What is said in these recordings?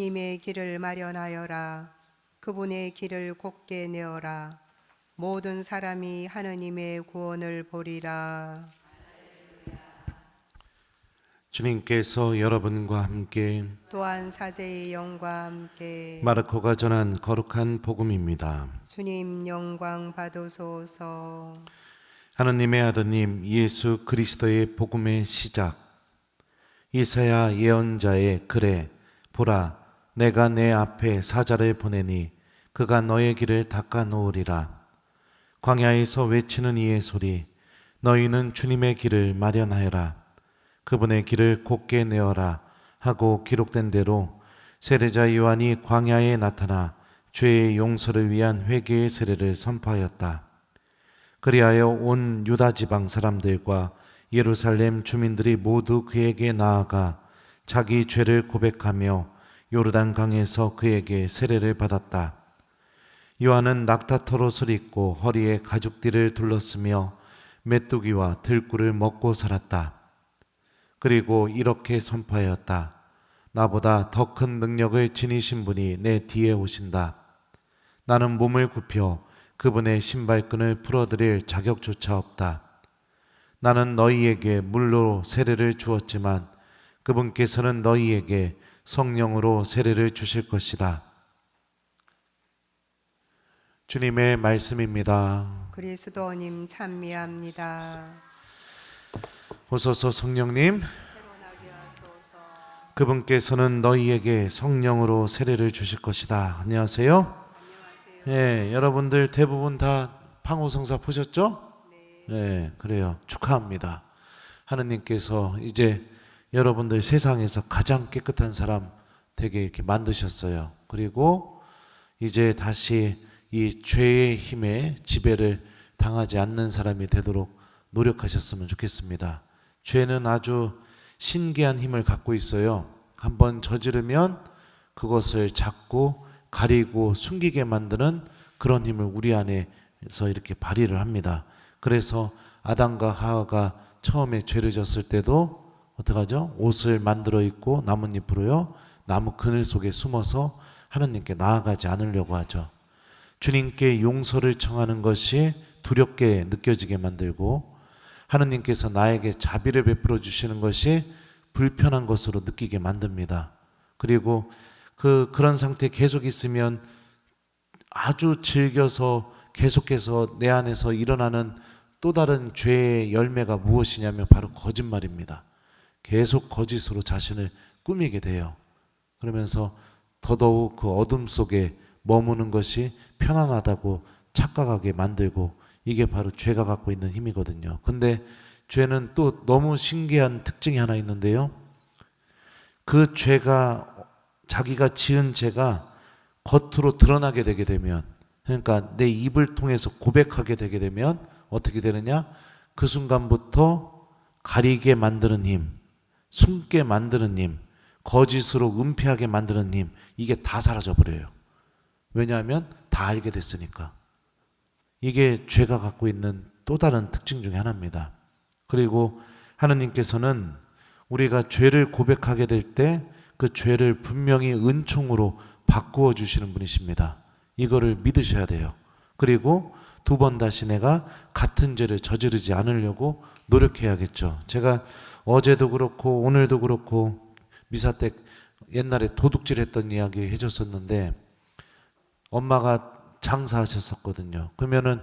님의 길을 마련하여라. 그분의 길을 곧게 내어라. 모든 사람이 하느님의 구원을 보리라. 주님께서 여러분과 함께 또한 사제의 영과 함께 마르코가 전한 거룩한 복음입니다. 주님 영광 받으소서. 하느님의 아드님 예수 그리스도의 복음의 시작. 이사야 예언자의 글에 보라, 내가 내 앞에 사자를 보내니 그가 너의 길을 닦아 놓으리라. 광야에서 외치는 이의 소리, 너희는 주님의 길을 마련하여라. 그분의 길을 곧게 내어라 하고 기록된 대로 세례자 요한이 광야에 나타나 죄의 용서를 위한 회개의 세례를 선포하였다. 그리하여 온 유다 지방 사람들과 예루살렘 주민들이 모두 그에게 나아가 자기 죄를 고백하며 요르단 강에서 그에게 세례를 받았다. 요한은 낙타털옷을 입고 허리에 가죽띠를 둘렀으며 메뚜기와 들꿀을 먹고 살았다. 그리고 이렇게 선포하였다. 나보다 더 큰 능력을 지니신 분이 내 뒤에 오신다. 나는 몸을 굽혀 그분의 신발끈을 풀어드릴 자격조차 없다. 나는 너희에게 물로 세례를 주었지만 그분께서는 너희에게 성령으로 세례를 주실 것이다. 주님의 말씀입니다. 그리스도님 찬미합니다. 오소서 성령님, 새로나게 하소서. 그분께서는 너희에게 성령으로 세례를 주실 것이다. 안녕하세요. 예, 여러분들 대부분 다 방호성사 보셨죠? 네, 그래요. 축하합니다. 하느님께서 이제 여러분들 세상에서 가장 깨끗한 사람 되게 이렇게 만드셨어요. 그리고 이제 다시 이 죄의 힘에 지배를 당하지 않는 사람이 되도록 노력하셨으면 좋겠습니다. 죄는 아주 신기한 힘을 갖고 있어요. 한번 저지르면 그것을 잡고 가리고 숨기게 만드는 그런 힘을 우리 안에서 이렇게 발휘를 합니다. 그래서 아담과 하와가 처음에 죄를 졌을 때도 어떡하죠? 옷을 만들어 입고 나뭇잎으로요, 나무 그늘 속에 숨어서 하느님께 나아가지 않으려고 하죠. 주님께 용서를 청하는 것이 두렵게 느껴지게 만들고 하느님께서 나에게 자비를 베풀어 주시는 것이 불편한 것으로 느끼게 만듭니다. 그리고 그런 상태에 계속 있으면 아주 즐겨서 계속해서 내 안에서 일어나는 또 다른 죄의 열매가 무엇이냐면 바로 거짓말입니다. 계속 거짓으로 자신을 꾸미게 돼요. 그러면서 더더욱 그 어둠 속에 머무는 것이 편안하다고 착각하게 만들고, 이게 바로 죄가 갖고 있는 힘이거든요. 근데 죄는 또 너무 신기한 특징이 하나 있는데요. 그 죄가, 자기가 지은 죄가 겉으로 드러나게 되게 되면, 그러니까 내 입을 통해서 고백하게 되게 되면 어떻게 되느냐? 그 순간부터 가리게 만드는 힘, 숨게 만드는 힘, 거짓으로 은폐하게 만드는 힘, 이게 다 사라져 버려요. 왜냐하면 다 알게 됐으니까. 이게 죄가 갖고 있는 또 다른 특징 중에 하나입니다. 그리고 하느님께서는 우리가 죄를 고백하게 될 때 그 죄를 분명히 은총으로 바꾸어 주시는 분이십니다. 이거를 믿으셔야 돼요. 그리고 두 번 다시 내가 같은 죄를 저지르지 않으려고 노력해야겠죠. 제가 어제도 그렇고 오늘도 그렇고 미사 때 옛날에 도둑질 했던 이야기 해줬었는데, 엄마가 장사하셨었거든요. 그러면은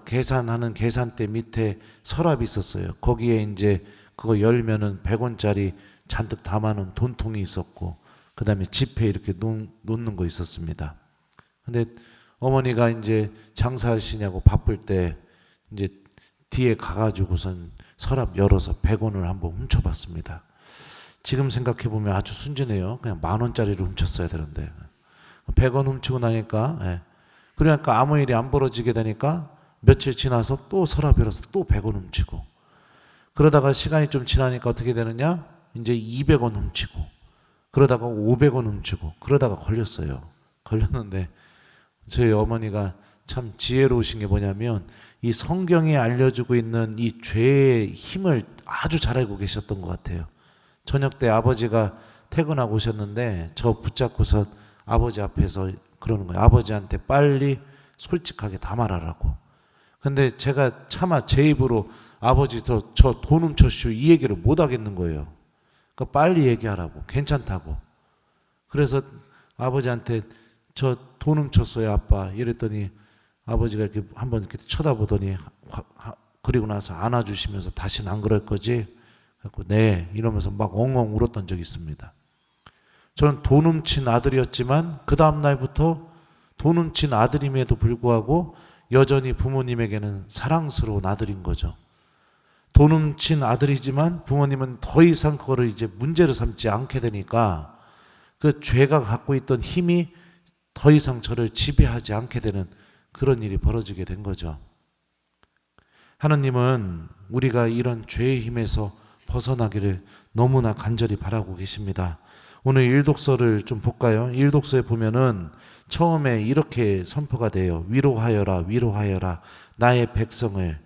계산하는 계산대 밑에 서랍이 있었어요. 거기에 이제 그거 열면은 100원짜리 잔뜩 담아놓은 돈통이 있었고, 그 다음에 지폐 이렇게 놓는 거 있었습니다. 근데 어머니가 이제 장사하시냐고 바쁠 때 이제 뒤에 가가지고선 서랍 열어서 100원을 한번 훔쳐봤습니다. 지금 생각해보면 아주 순진해요. 그냥 10,000원짜리를 훔쳤어야 되는데 100원 훔치고 나니까, 그러니까 아무 일이 안 벌어지게 되니까 며칠 지나서 또 서랍 열어서 또 100원 훔치고, 그러다가 시간이 좀 지나니까 어떻게 되느냐? 이제 200원 훔치고, 그러다가 500원 훔치고, 그러다가 걸렸어요. 걸렸는데 저희 어머니가 참 지혜로우신 게 뭐냐면, 이 성경에 알려주고 있는 이 죄의 힘을 아주 잘 알고 계셨던 것 같아요. 저녁 때 아버지가 퇴근하고 오셨는데 저 붙잡고서 아버지 앞에서 그러는 거예요. 아버지한테 빨리 솔직하게 다 말하라고. 근데 제가 차마 제 입으로 아버지 저 돈 훔쳤슈 이 얘기를 못 하겠는 거예요. 그러니까 빨리 얘기하라고. 괜찮다고. 그래서 아버지한테 저 돈 훔쳤어요 아빠 이랬더니 아버지가 이렇게 한번 이렇게 쳐다보더니 그리고 나서 안아주시면서 다시는 안 그럴 거지? 그래서 네 이러면서 막 엉엉 울었던 적이 있습니다. 저는 돈 훔친 아들이었지만 그 다음 날부터 돈 훔친 아들임에도 불구하고 여전히 부모님에게는 사랑스러운 아들인 거죠. 돈 훔친 아들이지만 부모님은 더 이상 그거를 이제 문제로 삼지 않게 되니까 그 죄가 갖고 있던 힘이 더 이상 저를 지배하지 않게 되는 그런 일이 벌어지게 된 거죠. 하나님은 우리가 이런 죄의 힘에서 벗어나기를 너무나 간절히 바라고 계십니다. 오늘 일독서를 좀 볼까요? 일독서에 보면은 처음에 이렇게 선포가 돼요. 위로하여라 위로하여라 나의 백성을.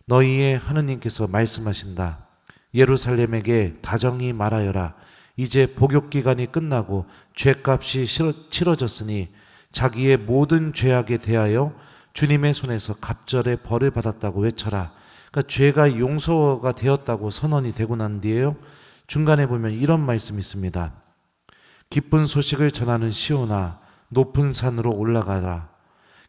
너희의 하느님께서 말씀하신다. 예루살렘에게 다정히 말하여라. 이제 복역기간이 끝나고 죄값이 치러졌으니 자기의 모든 죄악에 대하여 주님의 손에서 갑절의 벌을 받았다고 외쳐라. 그러니까 죄가 용서가 되었다고 선언이 되고 난 뒤에요. 중간에 보면 이런 말씀이 있습니다. 기쁜 소식을 전하는 시온아 높은 산으로 올라가라.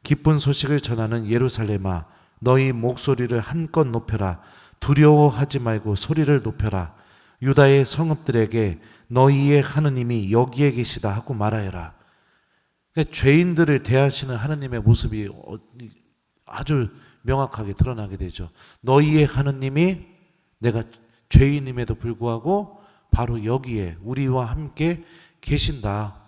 기쁜 소식을 전하는 예루살렘아 너희 목소리를 한껏 높여라. 두려워하지 말고 소리를 높여라. 유다의 성읍들에게 너희의 하느님이 여기에 계시다 하고 말하여라. 그러니까 죄인들을 대하시는 하느님의 모습이 아주 명확하게 드러나게 되죠. 너희의 하느님이 내가 죄인임에도 불구하고 바로 여기에 우리와 함께 계신다.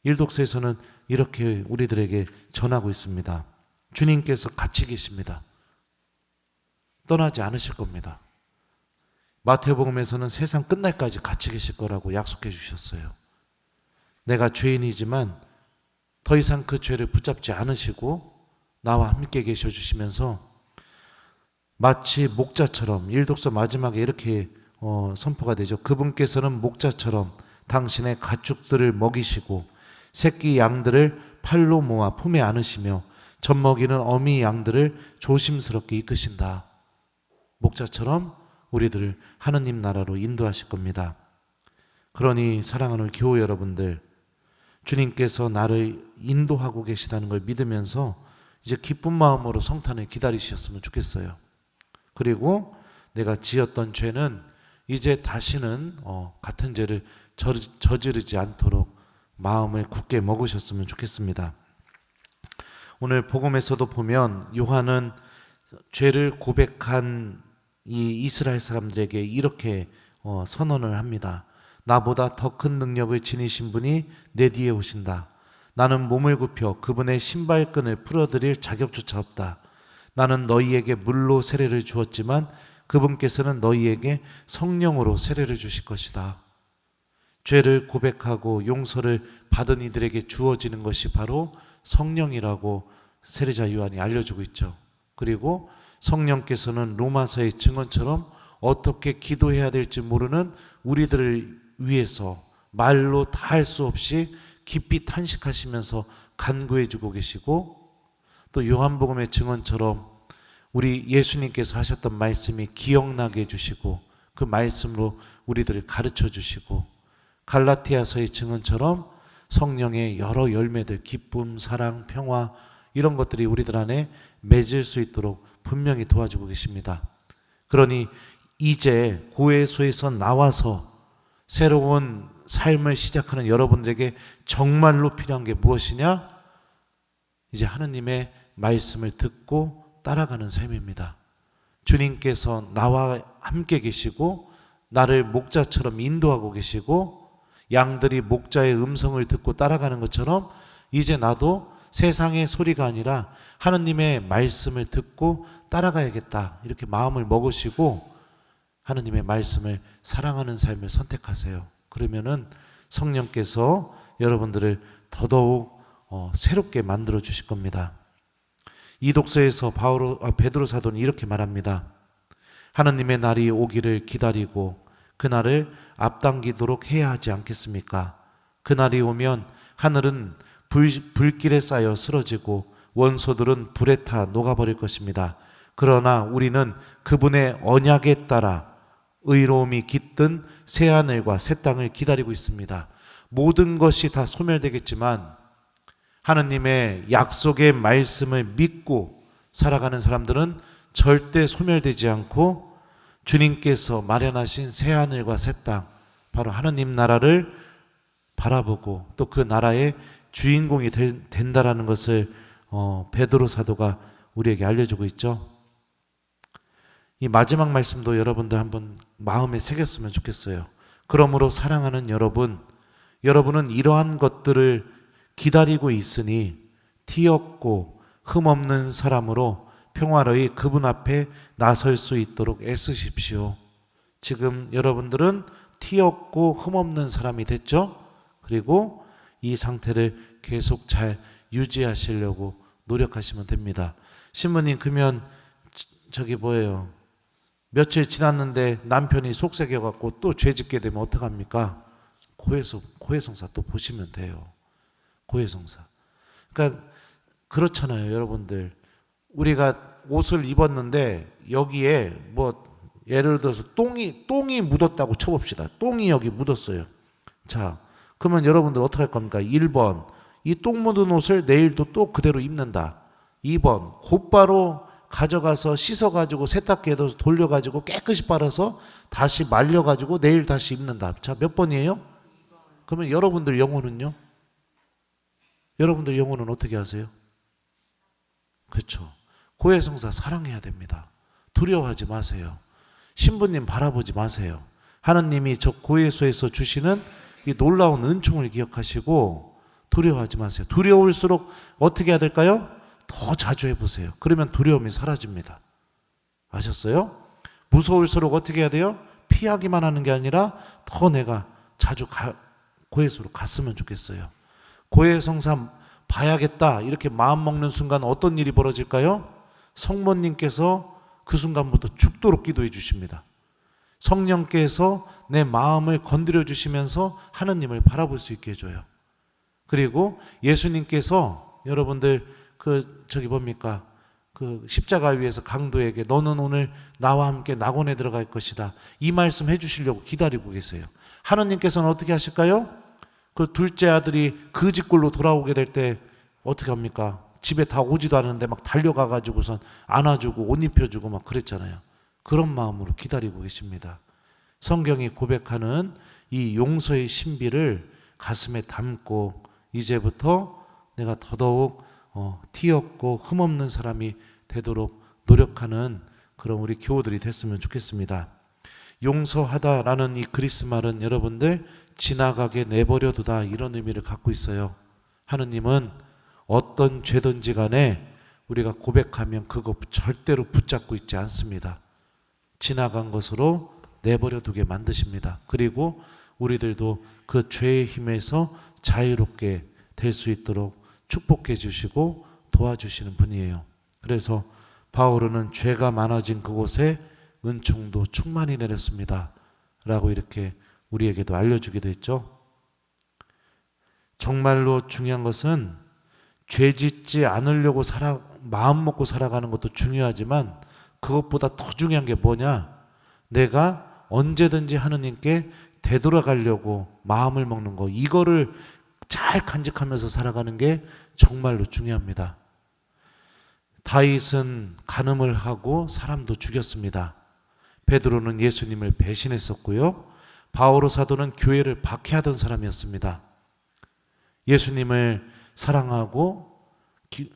일독서에서는 이렇게 우리들에게 전하고 있습니다. 주님께서 같이 계십니다. 떠나지 않으실 겁니다. 마태복음에서는 세상 끝날까지 같이 계실 거라고 약속해 주셨어요. 내가 죄인이지만 더 이상 그 죄를 붙잡지 않으시고 나와 함께 계셔 주시면서 마치 목자처럼 일독서 마지막에 이렇게 선포가 되죠. 그분께서는 목자처럼 당신의 가축들을 먹이시고 새끼 양들을 팔로 모아 품에 안으시며 젖먹이는 어미 양들을 조심스럽게 이끄신다. 목자처럼 우리들을 하느님 나라로 인도하실 겁니다. 그러니 사랑하는 교우 여러분들, 주님께서 나를 인도하고 계시다는 걸 믿으면서 이제 기쁜 마음으로 성탄을 기다리셨으면 좋겠어요. 그리고 내가 지었던 죄는 이제 다시는 같은 죄를 저지르지 않도록 마음을 굳게 먹으셨으면 좋겠습니다. 오늘 복음에서도 보면 요한은 죄를 고백한 이 이스라엘 사람들에게 이렇게 선언을 합니다. 나보다 더 큰 능력을 지니신 분이 내 뒤에 오신다. 나는 몸을 굽혀 그분의 신발끈을 풀어드릴 자격조차 없다. 나는 너희에게 물로 세례를 주었지만 그분께서는 너희에게 성령으로 세례를 주실 것이다. 죄를 고백하고 용서를 받은 이들에게 주어지는 것이 바로 성령이라고 세례자 요한이 알려주고 있죠. 그리고 성령께서는 로마서의 증언처럼 어떻게 기도해야 될지 모르는 우리들을 위해서 말로 다 할 수 없이 깊이 탄식하시면서 간구해 주고 계시고, 또 요한복음의 증언처럼 우리 예수님께서 하셨던 말씀이 기억나게 해주시고 그 말씀으로 우리들을 가르쳐 주시고, 갈라티아서의 증언처럼 성령의 여러 열매들, 기쁨, 사랑, 평화, 이런 것들이 우리들 안에 맺을 수 있도록 분명히 도와주고 계십니다. 그러니 이제 고해소에서 나와서 새로운 삶을 시작하는 여러분들에게 정말로 필요한 게 무엇이냐? 이제 하느님의 말씀을 듣고 따라가는 삶입니다. 주님께서 나와 함께 계시고 나를 목자처럼 인도하고 계시고 양들이 목자의 음성을 듣고 따라가는 것처럼 이제 나도 세상의 소리가 아니라 하느님의 말씀을 듣고 따라가야겠다, 이렇게 마음을 먹으시고 하느님의 말씀을 사랑하는 삶을 선택하세요. 그러면은 성령께서 여러분들을 더더욱 새롭게 만들어 주실 겁니다. 이 독서에서 베드로 사도는 이렇게 말합니다. 하느님의 날이 오기를 기다리고 그날을 앞당기도록 해야 하지 않겠습니까? 그날이 오면 하늘은 불길에 쌓여 쓰러지고 원소들은 불에 타 녹아버릴 것입니다. 그러나 우리는 그분의 언약에 따라 의로움이 깃든 새하늘과 새 땅을 기다리고 있습니다. 모든 것이 다 소멸되겠지만 하느님의 약속의 말씀을 믿고 살아가는 사람들은 절대 소멸되지 않고 주님께서 마련하신 새하늘과 새 땅, 바로 하느님 나라를 바라보고 또 그 나라의 주인공이 된다라는 것을 베드로 사도가 우리에게 알려주고 있죠. 이 마지막 말씀도 여러분들 한번 마음에 새겼으면 좋겠어요. 그러므로 사랑하는 여러분은 이러한 것들을 기다리고 있으니 티 없고 흠 없는 사람으로 평화로이 그분 앞에 나설 수 있도록 애쓰십시오. 지금 여러분들은 티 없고 흠 없는 사람이 됐죠? 그리고 이 상태를 계속 잘 유지하시려고 노력하시면 됩니다. 신부님, 그러면 저기 뭐예요? 며칠 지났는데 남편이 속삭여갖고 또 죄 짓게 되면 어떡합니까? 고해성사 또 보시면 돼요. 고해성사. 그러니까 그렇잖아요, 여러분들. 우리가 옷을 입었는데 여기에 뭐 예를 들어서 똥이 묻었다고 쳐봅시다. 똥이 여기 묻었어요. 자, 그러면 여러분들 어떻게 할 겁니까? 1번, 이 똥 묻은 옷을 내일도 또 그대로 입는다. 2번, 곧바로 가져가서 씻어가지고 세탁기에 넣어서 돌려가지고 깨끗이 빨아서 다시 말려가지고 내일 다시 입는다. 자, 몇 번이에요? 그러면 여러분들 영혼은요? 여러분들 영혼은 어떻게 하세요? 그렇죠. 고해성사 사랑해야 됩니다. 두려워하지 마세요. 신부님 바라보지 마세요. 하느님이 저 고해소에서 주시는 이 놀라운 은총을 기억하시고 두려워하지 마세요. 두려울수록 어떻게 해야 될까요? 더 자주 해보세요. 그러면 두려움이 사라집니다. 아셨어요? 무서울수록 어떻게 해야 돼요? 피하기만 하는 게 아니라 더 내가 자주 고해소로 갔으면 좋겠어요. 고해성사 봐야겠다 이렇게 마음 먹는 순간 어떤 일이 벌어질까요? 성모님께서 그 순간부터 죽도록 기도해 주십니다. 성령께서 내 마음을 건드려 주시면서 하느님을 바라볼 수 있게 해줘요. 그리고 예수님께서 여러분들 그 십자가 위에서 강도에게 너는 오늘 나와 함께 낙원에 들어갈 것이다, 이 말씀 해주시려고 기다리고 계세요. 하느님께서는 어떻게 하실까요? 그 둘째 아들이 그 집골로 돌아오게 될 때 어떻게 합니까? 집에 다 오지도 않았는데 막 달려가가지고선 안아주고 옷 입혀주고 막 그랬잖아요. 그런 마음으로 기다리고 계십니다. 성경이 고백하는 이 용서의 신비를 가슴에 담고 이제부터 내가 더더욱 티 없고 흠 없는 사람이 되도록 노력하는 그런 우리 교우들이 됐으면 좋겠습니다. 용서하다라는 이 그리스 말은 여러분들 지나가게 내버려두다, 이런 의미를 갖고 있어요. 하느님은 어떤 죄든지 간에 우리가 고백하면 그거 절대로 붙잡고 있지 않습니다. 지나간 것으로 내버려두게 만드십니다. 그리고 우리들도 그 죄의 힘에서 자유롭게 될 수 있도록 축복해 주시고 도와주시는 분이에요. 그래서 바오로는 죄가 많아진 그곳에 은총도 충만히 내렸습니다 라고 이렇게 우리에게도 알려주기도 했죠. 정말로 중요한 것은 죄 짓지 않으려고 마음 먹고 살아가는 것도 중요하지만 그것보다 더 중요한 게 뭐냐? 내가 언제든지 하느님께 되돌아가려고 마음을 먹는 거, 이거를 잘 간직하면서 살아가는 게 정말로 중요합니다. 다윗은 간음을 하고 사람도 죽였습니다. 베드로는 예수님을 배신했었고요. 바오로 사도는 교회를 박해하던 사람이었습니다. 예수님을 사랑하고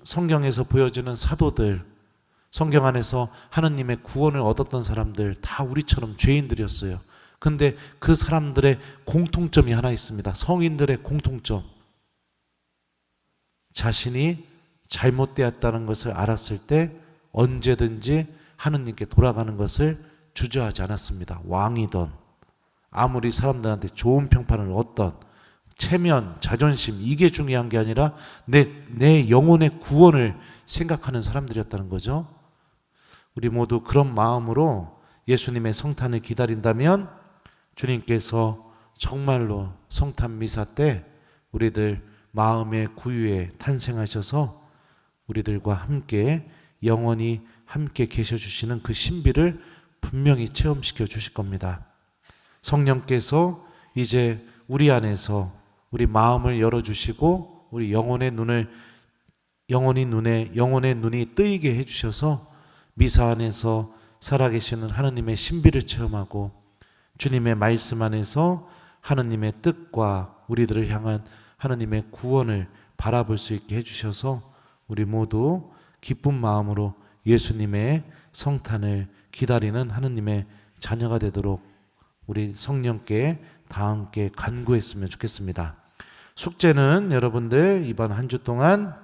성경에서 보여주는 사도들, 성경 안에서 하느님의 구원을 얻었던 사람들 다 우리처럼 죄인들이었어요. 근데 그 사람들의 공통점이 하나 있습니다. 성인들의 공통점. 자신이 잘못되었다는 것을 알았을 때 언제든지 하느님께 돌아가는 것을 주저하지 않았습니다. 왕이든 아무리 사람들한테 좋은 평판을 얻던 체면, 자존심, 이게 중요한 게 아니라 내 영혼의 구원을 생각하는 사람들이었다는 거죠. 우리 모두 그런 마음으로 예수님의 성탄을 기다린다면 주님께서 정말로 성탄 미사 때 우리들 마음의 구유에 탄생하셔서 우리들과 함께 영원히 함께 계셔 주시는 그 신비를 분명히 체험시켜 주실 겁니다. 성령께서 이제 우리 안에서 우리 마음을 열어 주시고 우리 영혼의 눈이 뜨이게 해 주셔서 미사 안에서 살아계시는 하나님의 신비를 체험하고 주님의 말씀 안에서 하나님의 뜻과 우리들을 향한 하나님의 구원을 바라볼 수 있게 해주셔서 우리 모두 기쁜 마음으로 예수님의 성탄을 기다리는 하나님의 자녀가 되도록 우리 성령께 다 함께 간구했으면 좋겠습니다. 숙제는 여러분들 이번 한 주 동안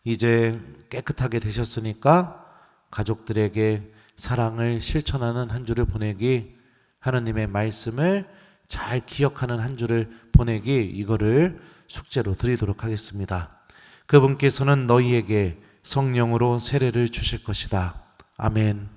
이제 깨끗하게 되셨으니까 가족들에게 사랑을 실천하는 한 주를 보내기, 하나님의 말씀을 잘 기억하는 한 주를 보내기, 이거를 숙제로 드리도록 하겠습니다. 그분께서는 너희에게 성령으로 세례를 주실 것이다. 아멘.